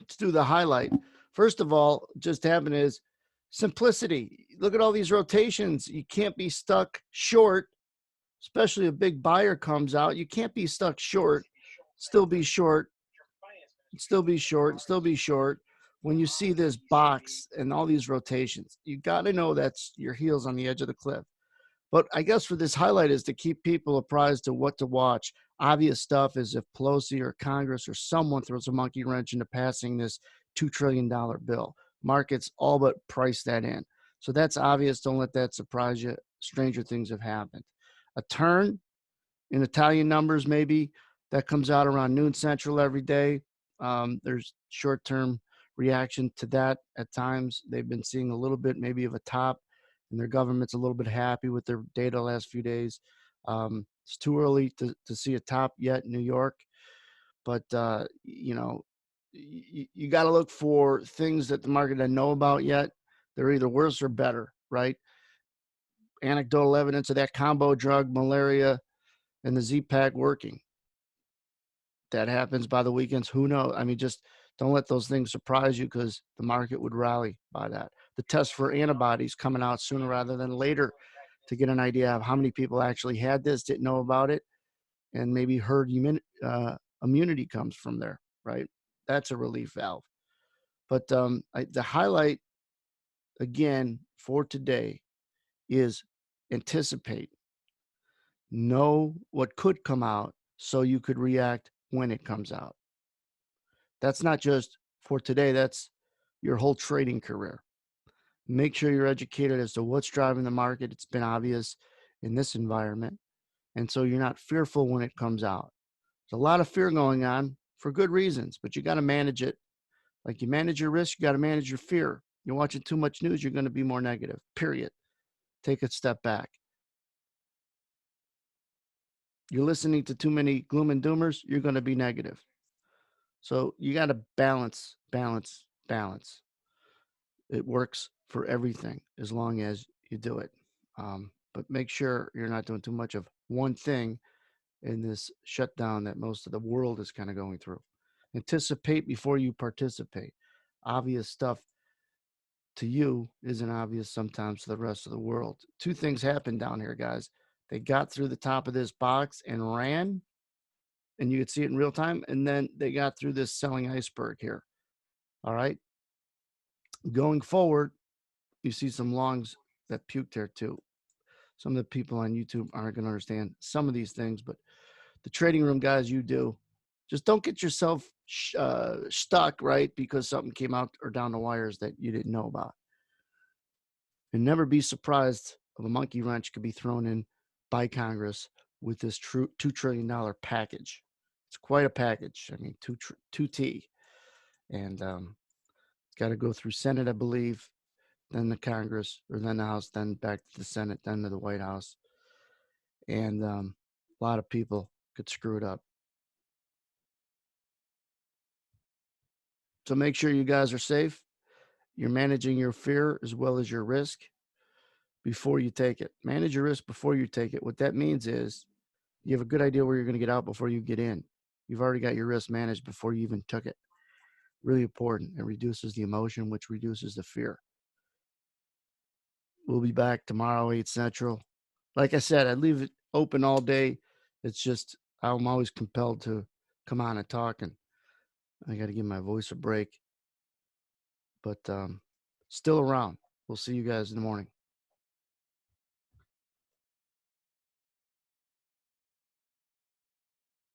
Let's do the highlight. First of all, just happened is simplicity. Look at all these rotations. You can't be stuck short, especially a big buyer comes out. You can't be stuck short, still be short, still be short, still be short. When you see this box and all these rotations, you got to know that's your heels on the edge of the cliff. But I guess for this highlight is to keep people apprised to what to watch. Obvious stuff is if Pelosi or Congress or someone throws a monkey wrench into passing this $2 trillion bill. Markets all but price that in. So that's obvious. Don't let that surprise you. Stranger things have happened. A turn in Italian numbers, maybe that comes out around noon central every day. There's short-term reaction to that at times. They've been seeing a little bit maybe of a top, and their government's a little bit happy with their data the last few days. It's too early to see a top yet in New York, but you got to look for things that the market doesn't know about yet. They're either worse or better, right? Anecdotal evidence of that combo drug, malaria, and the Z-Pack working. That happens by the weekends. Who knows? I mean, just don't let those things surprise you because the market would rally by that. The test for antibodies coming out sooner rather than later to get an idea of how many people actually had this, didn't know about it, and maybe herd immunity comes from there, right? That's a relief valve. But the highlight, again, for today is anticipate. Know what could come out so you could react when it comes out. That's not just for today, that's your whole trading career. Make sure you're educated as to what's driving the market. It's been obvious in this environment. And so you're not fearful when it comes out. There's a lot of fear going on for good reasons, but you got to manage it. Like you manage your risk, you got to manage your fear. You're watching too much news, you're going to be more negative, period. Take a step back. You're listening to too many gloom and doomers, you're going to be negative. So you got to balance, balance, balance. It works for everything as long as you do it. But make sure you're not doing too much of one thing in this shutdown that most of the world is kind of going through. Anticipate before you participate. Obvious stuff to you isn't obvious sometimes to the rest of the world. Two things happened down here, guys. They got through the top of this box and ran, and you could see it in real time. And then they got through this selling iceberg here. All right. Going forward, you see some longs that puked there too. Some of the people on YouTube aren't going to understand some of these things, but the trading room guys, you do. Just don't get yourself stuck, right? Because something came out or down the wires that you didn't know about. And never be surprised of a monkey wrench could be thrown in by Congress with this $2 trillion package. It's quite a package. I mean, 2T. And it's got to go through Senate, I believe, then the Congress, or then the House, then back to the Senate, then to the White House. And a lot of people could screw it up. So make sure you guys are safe. You're managing your fear as well as your risk before you take it. Manage your risk before you take it. What that means is you have a good idea where you're going to get out before you get in. You've already got your risk managed before you even took it. Really important. It reduces the emotion, which reduces the fear. We'll be back tomorrow, 8 Central. Like I said, I'd leave it open all day. It's just I'm always compelled to come on and talk, and I got to give my voice a break. But still around. We'll see you guys in the morning.